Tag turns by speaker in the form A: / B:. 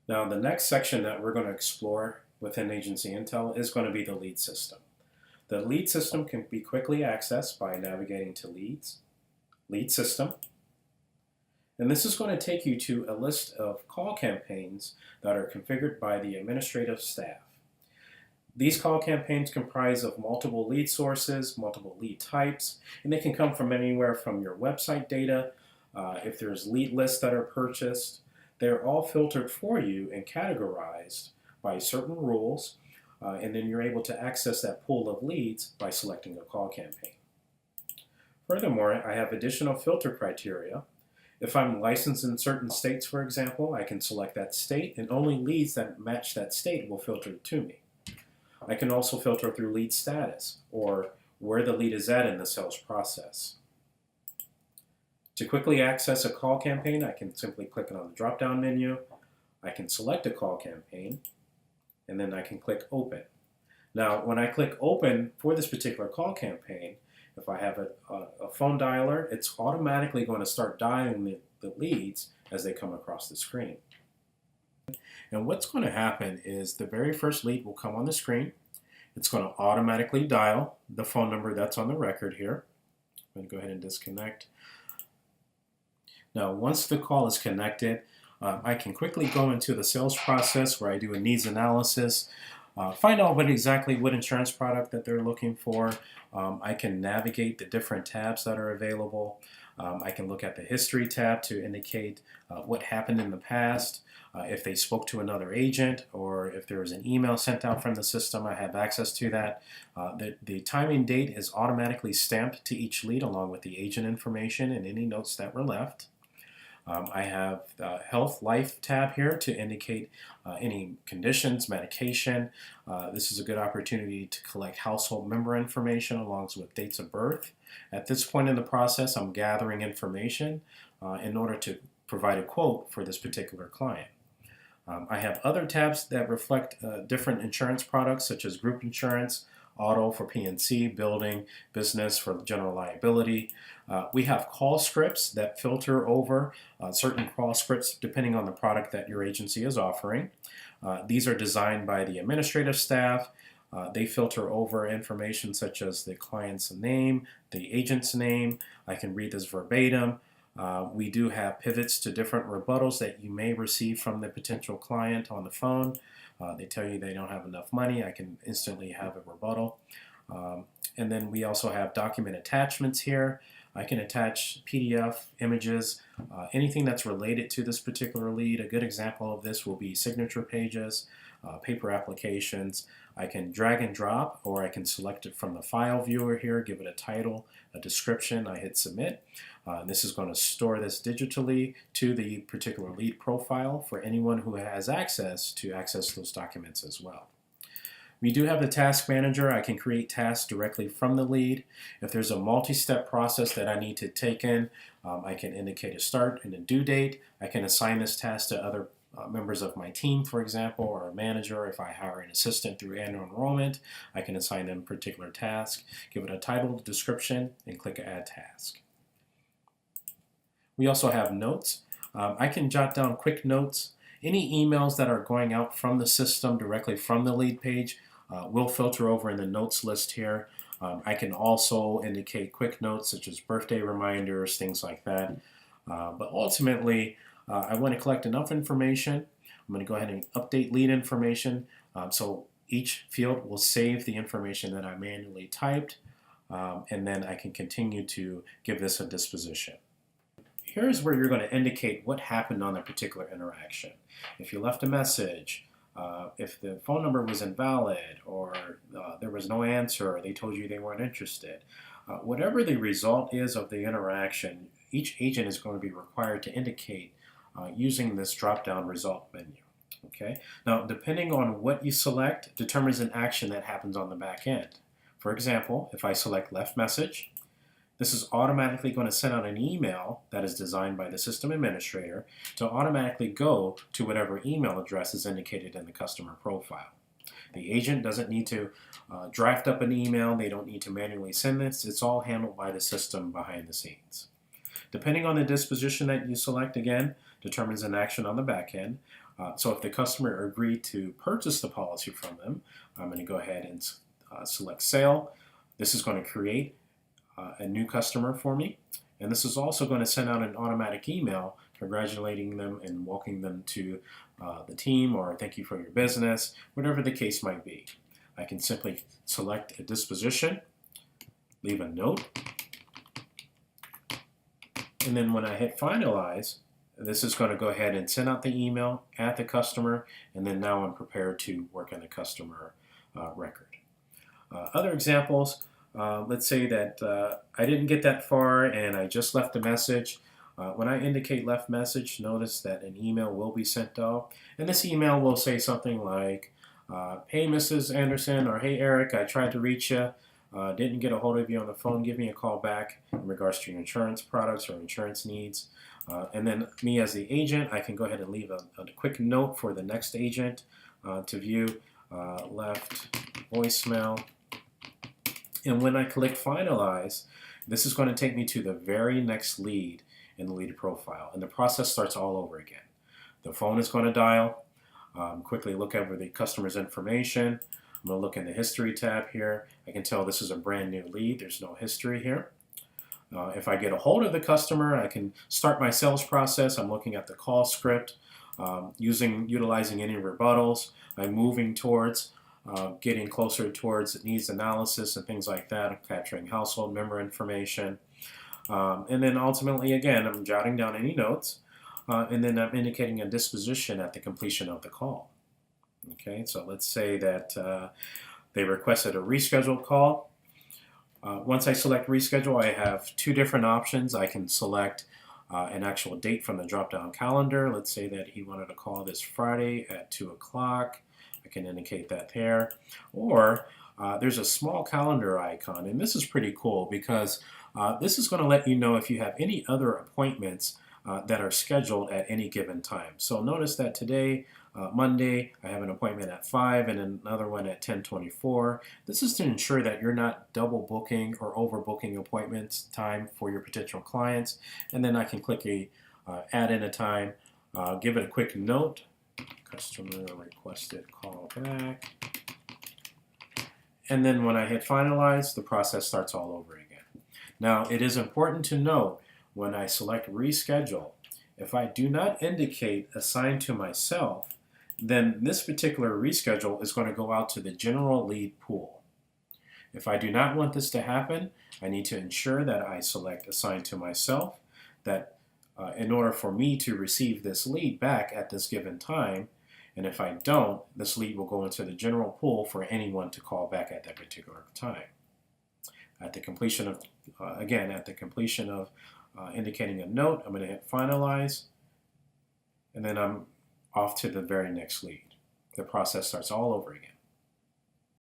A: Now, the next section that we're going to explore within Agency Intel is going to be the lead system. The lead system can be quickly accessed by navigating to Leads, Lead System, and this is going to take you to a list of call campaigns that are configured by the administrative staff. These call campaigns comprise of multiple lead sources, multiple lead types, and they can come from anywhere from your website data, if there's lead lists that are purchased. They're all filtered for you and categorized by certain rules, and then you're able to access that pool of leads by selecting a call campaign. Furthermore, I have additional filter criteria. If I'm licensed in certain states, for example, I can select that state, and only leads that match that state will filter to me. I can also filter through lead status, or where the lead is at in the sales process. To quickly access a call campaign, I can simply click on the drop-down menu. I can select a call campaign, and then I can click Open. Now, when I click Open for this particular call campaign, if I have a phone dialer, it's automatically going to start dialing the leads as they come across the screen. And what's going to happen is the very first lead will come on the screen. It's going to automatically dial the phone number that's on the record here. I'm going to go ahead and disconnect. Now, once the call is connected, I can quickly go into the sales process where I do a needs analysis, find out exactly what insurance product that they're looking for. I can navigate the different tabs that are available. I can look at the history tab to indicate what happened in the past. If they spoke to another agent, or if there was an email sent out from the system, I have access to that. The time and date is automatically stamped to each lead along with the agent information and any notes that were left. I have the Health Life tab here to indicate any conditions, medication. This is a good opportunity to collect household member information along with dates of birth. At this point in the process, I'm gathering information in order to provide a quote for this particular client. I have other tabs that reflect different insurance products such as group insurance, auto for P&C, building, business for general liability. We have call scripts that filter over certain call scripts depending on the product that your agency is offering. These are designed by the administrative staff. They filter over information such as the client's name, the agent's name. I can read this verbatim. We do have pivots to different rebuttals that you may receive from the potential client on the phone. They tell you they don't have enough money. I can instantly have a rebuttal. And then we also have document attachments here. I can attach PDF, images, anything that's related to this particular lead. A good example of this will be signature pages, paper applications. I can drag and drop, or I can select it from the file viewer here, give it a title, a description. I hit submit. This is going to store this digitally to the particular lead profile for anyone who has access to access those documents as well. We do have the task manager. I can create tasks directly from the lead. If there's a multi-step process that I need to take in, I can indicate a start and a due date. I can assign this task to other members of my team, for example, or a manager. If I hire an assistant through annual enrollment, I can assign them a particular task, give it a title, description, and click Add Task. We also have notes. I can jot down quick notes. Any emails that are going out from the system directly from the lead page will filter over in the notes list here. I can also indicate quick notes such as birthday reminders, things like that. But ultimately, I want to collect enough information. I'm going to go ahead and update lead information. So each field will save the information that I manually typed, and then I can continue to give this a disposition. Here's where you're going to indicate what happened on a particular interaction. If you left a message, if the phone number was invalid, or there was no answer, or they told you they weren't interested. Whatever the result is of the interaction, each agent is going to be required to indicate using this drop-down result menu. Okay. Now, depending on what you select determines an action that happens on the back end. For example, if I select left message, this is automatically going to send out an email that is designed by the system administrator to automatically go to whatever email address is indicated in the customer profile. The agent doesn't need to draft up an email. They don't need to manually send this. It's all handled by the system behind the scenes. Depending on the disposition that you select, again, determines an action on the back end. So if the customer agreed to purchase the policy from them, I'm going to go ahead and select sale. This is going to create a new customer for me. And this is also going to send out an automatic email congratulating them and welcoming them to the team, or thank you for your business, whatever the case might be. I can simply select a disposition, leave a note, and then when I hit finalize, this is going to go ahead and send out the email at the customer, and then now I'm prepared to work on the customer record. Other examples, let's say that I didn't get that far and I just left a message. When I indicate left message, notice that an email will be sent out, and this email will say something like, hey Mrs. Anderson, or hey Eric, I tried to reach you, didn't get a hold of you on the phone, give me a call back in regards to your insurance products or insurance needs. And then me as the agent, I can go ahead and leave a quick note for the next agent to view, left voicemail. And when I click finalize, this is going to take me to the very next lead in the lead profile. And the process starts all over again. The phone is going to dial. Quickly look over the customer's information. I'm going to look in the history tab here. I can tell this is a brand new lead. There's no history here. If I get a hold of the customer, I can start my sales process. I'm looking at the call script, utilizing any rebuttals. I'm moving towards getting closer towards needs analysis and things like that, capturing household member information. And then ultimately, again, I'm jotting down any notes, and then I'm indicating a disposition at the completion of the call. Okay, so let's say that they requested a rescheduled call. Once I select reschedule, I have two different options. I can select an actual date from the drop-down calendar. Let's say that he wanted to call this Friday at 2 o'clock. I can indicate that there. Or there's a small calendar icon, and this is pretty cool because this is going to let you know if you have any other appointments that are scheduled at any given time. So notice that today, Monday, I have an appointment at 5 and another one at 10:24. This is to ensure that you're not double booking or overbooking appointments time for your potential clients. And then I can click add in a time, give it a quick note, customer requested call back. And then when I hit finalize, the process starts all over again. Now, it is important to note when I select reschedule, if I do not indicate assign to myself, then this particular reschedule is going to go out to the general lead pool. If I do not want this to happen, I need to ensure that I select assign to myself, that in order for me to receive this lead back at this given time, and if I don't, this lead will go into the general pool for anyone to call back at that particular time. At the completion of, indicating a note, I'm going to hit finalize, and then I'm off to the very next lead. The process starts all over again.